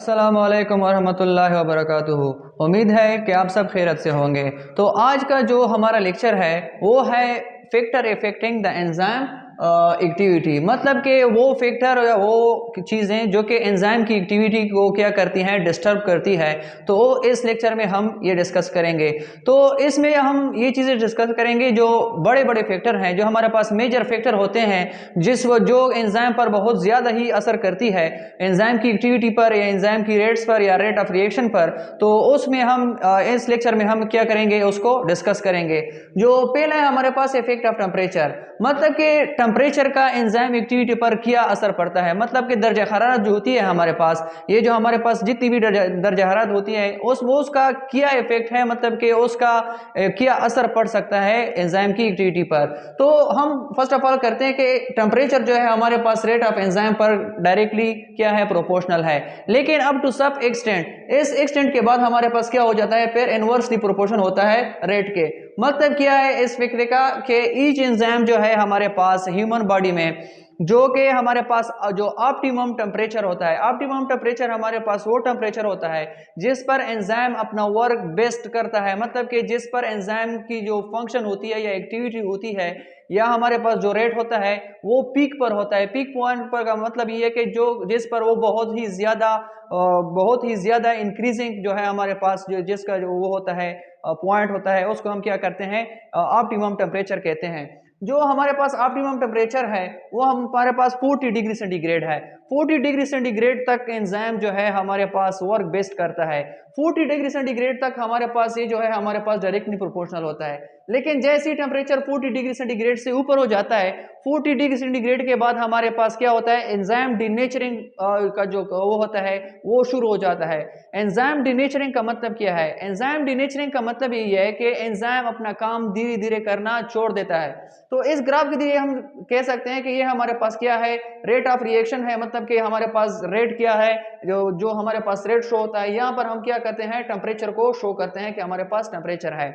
अस्सलामुअलैकुम वरहमतुल्लाहि वबरकातुहू। उम्मीद है कि आप सब खैरियत से होंगे। तो आज का जो हमारा लेक्चर है वो है factor affecting the enzyme activity, मतलब कि वो फैक्टर या वो चीज़ें जो कि एंजाइम की एक्टिविटी को क्या करती हैं, डिस्टर्ब करती है। तो इस लेक्चर में हम ये डिस्कस करेंगे। तो इसमें हम ये चीज़ें डिस्कस करेंगे जो बड़े बड़े फैक्टर हैं, जो हमारे पास मेजर फैक्टर होते हैं जो एंजाइम पर बहुत ज़्यादा ही असर करती है, एंजाइम की एक्टिविटी पर या एंजाइम की रेट्स पर या रेट ऑफ रिएक्शन पर। तो उसमें हम इस लेक्चर में हम क्या करेंगे, उसको डिस्कस करेंगे। जो पहला है हमारे पास इफेक्ट ऑफ टेम्परेचर, मतलब कि टेम्परेचर का एंजाइम एक्टिविटी पर क्या असर पड़ता है। मतलब कि दर्जा हरारत जो होती है हमारे पास, ये जो हमारे पास जितनी भी दर्जा हरारत होती है उसका क्या इफेक्ट है, मतलब कि उसका क्या असर पड़ सकता है एंजाइम की एक्टिविटी पर। तो हम फर्स्ट ऑफ ऑल करते हैं कि टेम्परेचर जो है हमारे पास रेट ऑफ एंजाइम पर डायरेक्टली क्या है, प्रोपोर्शनल है। लेकिन अब टू सब एक्सटेंट, इस एक्सटेंट के बाद हमारे पास क्या हो जाता है, फिर इनवर्सली प्रोपोर्शन होता है रेट के। मतलब क्या है इस फिक्र का कि ईच एंजाइम जो है हमारे पास ह्यूमन बॉडी में, जो कि हमारे पास जो ऑप्टिमम टेम्परेचर होता है, ऑप्टिमम टेम्परेचर हमारे पास वो टेम्परेचर होता है जिस पर एंजाइम अपना वर्क बेस्ट करता है। मतलब कि जिस पर एंजाइम की जो फंक्शन होती है या एक्टिविटी होती है या हमारे पास जो रेट होता है वो पीक पर होता है। पीक पॉइंट पर का मतलब ये है कि जो जिस पर वो बहुत ही ज्यादा इंक्रीजिंग जो है हमारे पास जो जिसका जो वो होता है पॉइंट होता है, उसको हम क्या करते हैं, ऑप्टिमम टेम्परेचर कहते हैं। जो हमारे पास ऑप्टिमम टेम्परेचर है वो हमारे पास 40 डिग्री सेंटीग्रेड है। 40 डिग्री सेंटीग्रेड तक एंजाइम जो है हमारे पास वर्क बेस्ट करता है। 40 डिग्री सेंटीग्रेड तक हमारे पास ये जो है हमारे पास डायरेक्टली प्रोपोर्शनल होता है। लेकिन जैसे ही टेम्परेचर 40 डिग्री सेंटीग्रेड से ऊपर हो जाता है, 40 डिग्री सेंटीग्रेड के बाद हमारे पास क्या होता है, एंजाइम डिनेचरिंग का जो वो होता है वो शुरू हो जाता है। एंजाइम डिनेचरिंग का मतलब क्या है, एंजाइम डिनेचरिंग का मतलब यही है कि एंजाइम अपना काम धीरे धीरे करना छोड़ देता है। तो इस ग्राफ के लिए हम कह सकते हैं कि ये हमारे पास क्या है, रेट ऑफ रिएक्शन है। मतलब कि हमारे पास रेट क्या है, जो जो हमारे पास रेट शो होता है, यहाँ पर हम क्या करते हैं, टेम्परेचर को शो करते हैं कि हमारे पास टेम्परेचर है।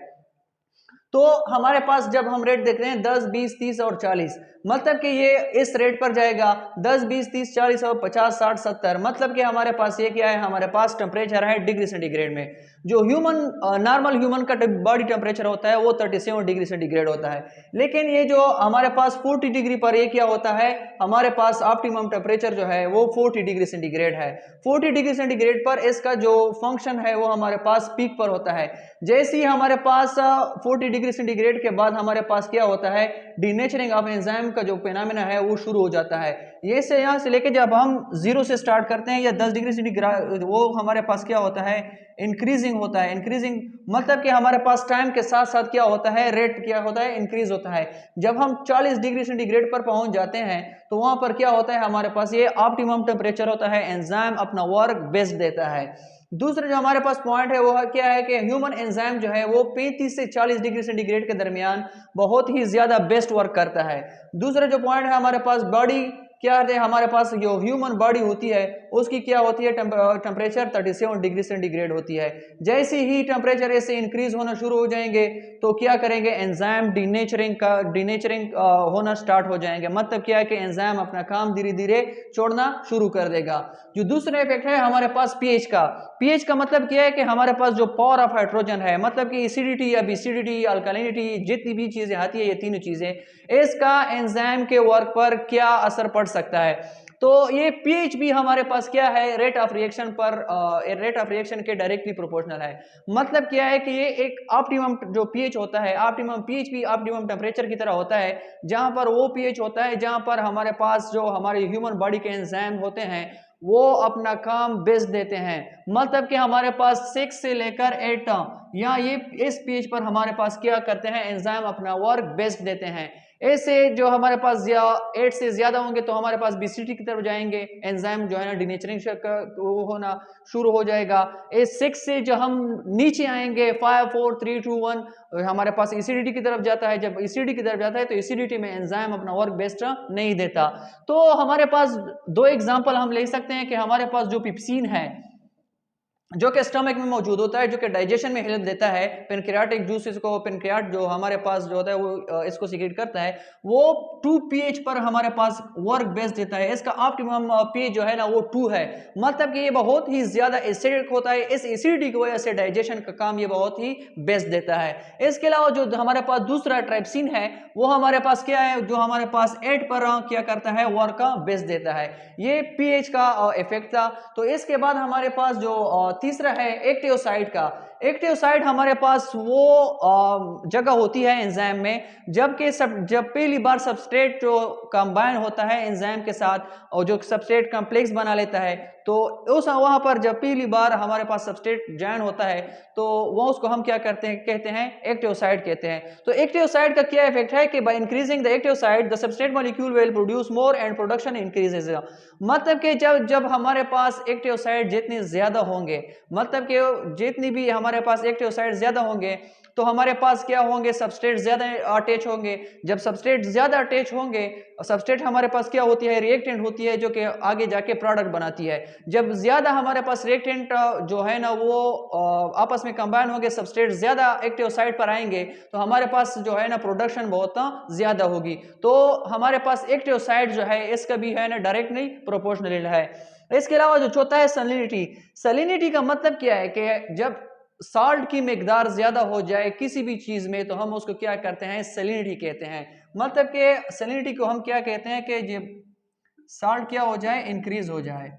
तो हमारे पास जब हम रेट देख रहे हैं 10, 20, 30 और 40, मतलब कि ये इस रेट पर जाएगा 10, 20, 30, 40 और 50, 60, 70। मतलब कि हमारे पास ये क्या है, हमारे पास टेम्परेचर है डिग्री सेंटीग्रेड में। जो नॉर्मल ह्यूमन का बॉडी टेम्परेचर होता है वो 37 डिग्री सेंटीग्रेड होता है। लेकिन ये जो हमारे पास 40 डिग्री पर ये क्या होता है, हमारे पास ऑप्टिमम टेम्परेचर जो है वो 40 डिग्री सेंटीग्रेड है। 40 डिग्री सेंटीग्रेड पर इसका जो फंक्शन है वो हमारे पास पीक पर होता है। जैसे ही हमारे पास 40 डिग्री सेंटीग्रेड के बाद हमारे पास क्या होता है, डीनेचरिंग ऑफ एंजाइम का जो फिनोमेना है वो शुरू हो जाता है। ये से यहाँ से लेके जब हम 0 से स्टार्ट करते हैं या 10 डिग्री सेंटीग्रेड, वो हमारे पास क्या होता है, इंक्रीजिंग होता है। इंक्रीजिंग मतलब कि हमारे पास टाइम के साथ साथ क्या होता है, रेट क्या होता है, इंक्रीज होता है। जब हम 40 डिग्री सेंटीग्रेड पर पहुंच जाते हैं तो वहां पर क्या होता है, हमारे पास ये ऑप्टिमम टेम्परेचर होता है, एंजाइम अपना वर्क बेस्ट देता है। दूसरा जो हमारे पास पॉइंट है वो क्या है कि ह्यूमन एंजाइम जो है वो 35 से 40 डिग्री सेंटीग्रेड के दरमियान बहुत ही ज्यादा बेस्ट वर्क करता है। दूसरा जो पॉइंट है हमारे पास बॉडी क्या है, हमारे पास जो ह्यूमन बॉडी होती है उसकी क्या होती है, टेम्परेचर 37 डिग्री सेंटीग्रेड होती है। जैसे ही टेम्परेचर ऐसे इंक्रीज होना शुरू हो जाएंगे तो क्या करेंगे, एंजाइम डीनेचरिंग होना स्टार्ट हो जाएंगे। मतलब क्या है कि एंजाइम अपना काम धीरे धीरे छोड़ना शुरू कर देगा। जो दूसरा इफेक्ट है हमारे पास पीएच का। पीएच का मतलब क्या है कि हमारे पास जो पावर ऑफ हाइड्रोजन है, मतलब कि एसिडिटी या बेसिडिटी, अल्कलिनिटी, जितनी भी चीजें आती है ये तीनों चीजें, इसका एंजाइम के वर्क पर क्या असर पड़ सकता है। तो ये पीएच भी हमारे पास क्या है, रेट ऑफ रिएक्शन पर रेट ऑफ रिएक्शन के डायरेक्टली प्रोपोर्शनल है। मतलब क्या है कि ये एक ऑप्टिमम जो पीएच होता है, ऑप्टिमम पीएच भी ऑप्टिमम टेम्परेचर की तरह होता है, जहां पर वो पीएच होता है जहां पर हमारे पास जो हमारे ह्यूमन बॉडी के एंजाइम होते हैं वो अपना काम बेस्ट देते हैं। मतलब कि हमारे पास 6 से लेकर 8 या ये इस पेज पर हमारे पास क्या करते हैं, एंजाइम अपना वर्क बेस्ट देते हैं। ऐसे जो हमारे पास 8 से ज्यादा होंगे तो हमारे पास बीसीटी की तरफ जाएंगे, एंजाइम जो है ना डिनेचरिंग वो होना शुरू हो जाएगा। इस 6 से जो हम नीचे आएंगे 5, 4, 3, 2, 1 हमारे पास एसिडिटी की तरफ जाता है। जब एसिडिटी की तरफ जाता है तो एसिडिटी में एंजाइम अपना वर्क बेस्ट नहीं देता। तो हमारे पास दो एग्जांपल हम ले सकते हैं कि हमारे पास जो पिप्सिन है, जो कि स्टमक में मौजूद होता है, जो कि डाइजेशन में हेल्प देता है। पेनक्रियाटिक जूसेस को, पेनक्रियाट जो हमारे पास जो होता है वो इसको सीक्रेट करता है, वो 2 पीएच पर हमारे पास वर्क बेस देता है। इसका ऑप्टिमम पीएच जो है ना वो 2 है, मतलब कि ये बहुत ही ज्यादा एसिडिक होता है। इस एसिडिटी की वजह से डाइजेशन का काम ये बहुत ही बेस्ट देता है। इसके अलावा जो हमारे पास दूसरा ट्राइप्सिन है वो हमारे पास क्या है, जो हमारे पास 8 पर क्या करता है, वर्क का बेस देता है। ये पीएच का इफेक्ट था। तो इसके बाद हमारे पास जो तीसरा है एक्टिव साइट का। एक्टिव साइट हमारे पास वो जगह होती है एंजाइम में, जब पहली बार सबस्ट्रेट जो कंबाइन होता है एंजाइम के साथ और जो सबस्ट्रेट कॉम्प्लेक्स बना लेता है, तो उस वहां पर जब पहली बार हमारे पास सबस्ट्रेट जॉइन होता है तो वो उसको हम क्या करते हैं, कहते हैं एक्टिव साइट कहते हैं। तो एक्टिव साइट का क्या इफेक्ट है कि by increasing the active site the substrate molecule will produce more and production increases. मतलब कि जब जब हमारे पास एक्टिव साइट जितनी ज्यादा होंगे, मतलब कि जितनी भी हमारे पास एक्टिव साइट ज्यादा होंगे तो हमारे पास क्या होंगे, सबस्ट्रेट ज्यादा अटैच होंगे। जब सबस्ट्रेट ज्यादा अटैच होंगे, सबस्ट्रेट हमारे पास क्या होती है, रिएक्टेंट होती है, जो कि आगे जाके प्रोडक्ट बनाती है। जब ज्यादा हमारे पास रिएक्टेंट जो है ना वो आपस में कंबाइन होंगे, सबस्ट्रेट ज्यादा एक्टिव साइट पर आएंगे, तो हमारे पास जो है ना प्रोडक्शन बहुत ज्यादा होगी। तो हमारे पास एक्टिव साइट जो है इसका भी है ना डायरेक्ट नहीं, प्रोपोर्शनल है। इसके अलावा जो चौथा है सैलिनिटी। सैलिनिटी का मतलब क्या है कि जब साल्ट की मिकदार ज्यादा हो जाए किसी भी चीज में तो हम उसको क्या करते हैं, सैलिनिटी कहते हैं। मतलब कि सैलिनिटी को हम क्या कहते हैं कि जब साल्ट क्या हो जाए, इंक्रीज हो जाए।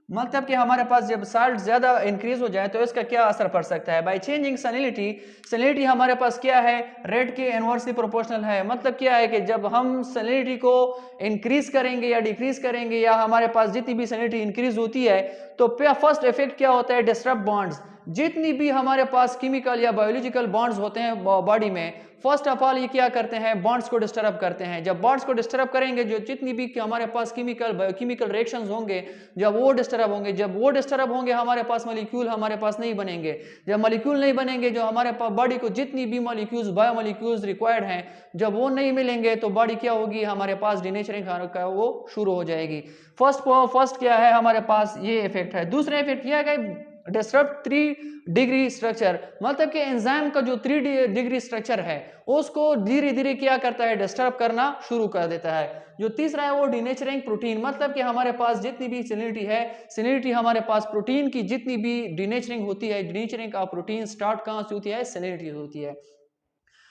मतलब कि हमारे पास जब साल्ट ज्यादा इंक्रीज हो जाए तो इसका क्या असर पड़ सकता है, बाय चेंजिंग सैलिनिटी। सैलिनिटी हमारे पास क्या है, रेट के इनवर्सली प्रोपोर्शनल है। मतलब क्या है कि जब हम सैलिनिटी को इंक्रीज करेंगे या डिक्रीज करेंगे, या हमारे पास जितनी भी सैलिनिटी इंक्रीज होती है तो फर्स्ट इफेक्ट क्या होता है, डिस्टर्ब बॉन्ड्स। जितनी भी हमारे पास केमिकल या बायोलॉजिकल बॉन्ड्स होते हैं बॉडी में, फर्स्ट ऑफ ऑल ये क्या करते हैं, बॉन्ड्स को डिस्टर्ब करते हैं। जब बॉन्ड्स को डिस्टर्ब करेंगे, जो जितनी भी हमारे पास केमिकल बायोकेमिकल रिएक्शंस होंगे, जब वो डिस्टर्ब होंगे, हमारे पास मॉलिक्यूल हमारे पास नहीं बनेंगे। जब मॉलिक्यूल नहीं बनेंगे, जो हमारे पास बॉडी को जितनी भी मॉलिक्यूल्स बायोमॉलिक्यूल्स रिक्वायर्ड हैं, जब वो नहीं मिलेंगे तो बॉडी क्या होगी, हमारे पास डिनेचरिंग का वो शुरू हो जाएगी। फर्स्ट क्या है, हमारे पास ये इफेक्ट है। दूसरा इफेक्ट क्या है, डिस्टर्ब 3 डिग्री स्ट्रक्चर। मतलब कि एंजाइम का जो 3 डिग्री स्ट्रक्चर है उसको धीरे धीरे क्या करता है, डिस्टर्ब करना शुरू कर देता है। जो तीसरा है वो डिनेचरिंग प्रोटीन। मतलब कि हमारे पास जितनी भी सैलिनिटी हमारे पास प्रोटीन की जितनी भी डिनेचरिंग होती है, डिनेचरिंग का प्रोटीन स्टार्ट कहां से होती है, सैलिनिटी होती है।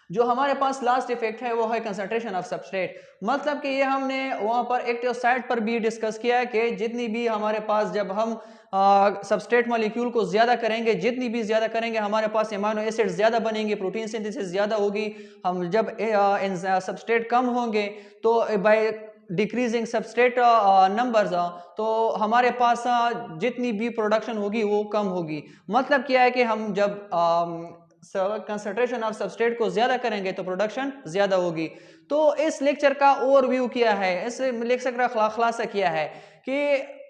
जो हमारे पास लास्ट इफेक्ट है वो है कंसंट्रेशन ऑफ सबस्ट्रेट। मतलब कि ये हमने वहां पर एक्टिव साइट पर भी डिस्कस किया है कि जितनी भी हमारे पास जब हम सबस्ट्रेट मॉलिक्यूल को ज्यादा करेंगे, जितनी भी ज्यादा करेंगे हमारे पास एमाइनो एसिड ज्यादा बनेंगे, प्रोटीन सिंथेसिस ज्यादा होगी। हम जब सबस्ट्रेट कम होंगे तो बाय डिक्रीजिंग सबस्ट्रेट नंबर्स, तो हमारे पास जितनी भी प्रोडक्शन होगी वो कम होगी। मतलब क्या है कि हम जब कंसंट्रेशन ऑफ सबस्ट्रेट को ज्यादा करेंगे तो प्रोडक्शन ज्यादा होगी। तो इस लेक्चर का ओवरव्यू किया है, इस लेक्चर का खुलासा किया है कि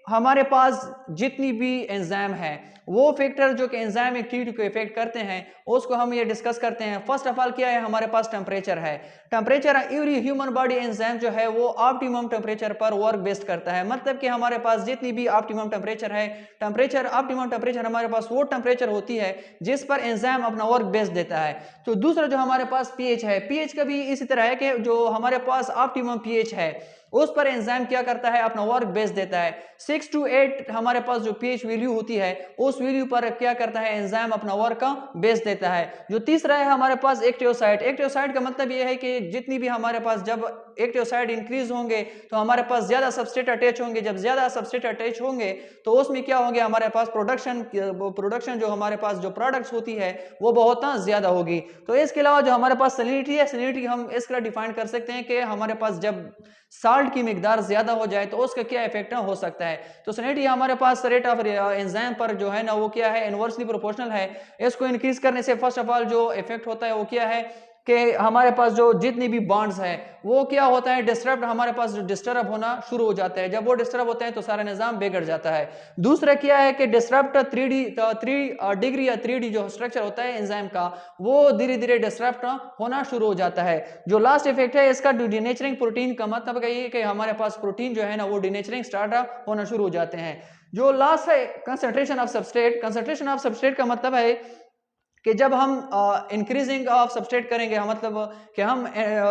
हमारे पास जितनी भी एंजाइम है, वो फैक्टर जो कि एंजाइम एक्टिविटी को इफेक्ट करते हैं उसको हम ये डिस्कस करते हैं। फर्स्ट ऑफ ऑल क्या है, हमारे पास टेम्परेचर है। Temperature every human body enzyme जो है वो ऑप्टिमम टेम्परेचर पर वर्क बेस्ड करता है। मतलब कि हमारे पास जितनी भी ऑप्टिमम टेम्परेचर है, ऑप्टिमम टेम्परेचर हमारे पास वो टेम्परेचर होती है जिस पर एंजाइम अपना वर्क बेस्ड देता है। तो दूसरा जो हमारे पास पीएच है, पीएच का भी इसी तरह है कि जो हमारे पास ऑप्टिमम पीएच है उस पर एंजाइम क्या करता है, अपना वर्क बेस देता है। 6 to 8 हमारे पास जो पीएच वैल्यू होती है उस वैल्यू पर क्या करता है, एंजाइम अपना वर्क का बेस देता है। जो तीसरा है हमारे पास एक्टिव साइट। एक्टिव साइट का मतलब यह है कि जितनी भी हमारे पास जब एक्टिव साइट इंक्रीज होंगे तो हमारे पास ज्यादा सबस्ट्रेट अटैच होंगे। जब ज्यादा सबस्ट्रेट अटैच होंगे तो उसमें क्या होंगे, हमारे पास प्रोडक्शन जो हमारे पास जो प्रोडक्ट्स होती है वो बहुत ज्यादा होगी। तो इसके अलावा जो हमारे पास सैलिनिटी है, सैलिनिटी हम इसका डिफाइन कर सकते हैं कि हमारे पास जब साल्ट की मिकदार ज्यादा हो जाए तो उसका क्या इफेक्ट हो सकता है। तो सैलिनिटी हमारे पास रेट ऑफ एंजाइम पर जो है ना वो क्या है, इनवर्सली प्रोपोर्शनल है। इसको इंक्रीज करने से फर्स्ट ऑफ ऑल जो इफेक्ट होता है वो क्या है, कि हमारे पास जो जितनी भी बॉन्ड्स हैं वो क्या होता है, डिस्टर्ब, हमारे पास डिस्टर्ब होना शुरू हो जाता है। जब वो डिस्टर्ब होते हैं तो सारा निजाम बिगड़ जाता है। दूसरा क्या है कि डिस्टर्ब 3 डिग्री या 3D जो स्ट्रक्चर होता है एंजाइम का, वो धीरे धीरे डिस्टर्ब होना शुरू हो जाता है। जो लास्ट इफेक्ट है इसका डिनेचरिंग प्रोटीन का मतलब ये है कि हमारे पास प्रोटीन जो है ना वो डिनेचरिंग स्टार्ट होना शुरू हो जाते हैं। जो लास्ट है concentration of substrate, concentration of substrate का मतलब है कि जब हम इंक्रीजिंग ऑफ सबस्ट्रेट करेंगे, मतलब कि हम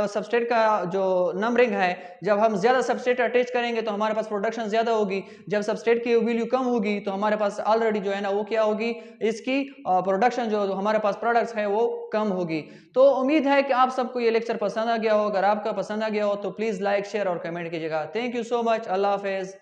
सबस्ट्रेट का जो नंबरिंग है, जब हम ज़्यादा सबस्ट्रेट अटैच करेंगे तो हमारे पास प्रोडक्शन ज़्यादा होगी। जब सबस्ट्रेट की वैल्यू कम होगी तो हमारे पास ऑलरेडी जो है ना वो क्या होगी, इसकी प्रोडक्शन जो हमारे पास प्रोडक्ट्स है वो कम होगी। तो उम्मीद है कि आप सबको ये लेक्चर पसंद आ गया हो। अगर आपका पसंद आ गया हो तो प्लीज़ लाइक, शेयर और कमेंट कीजिएगा। Thank you so much. अल्लाह हाफिज़।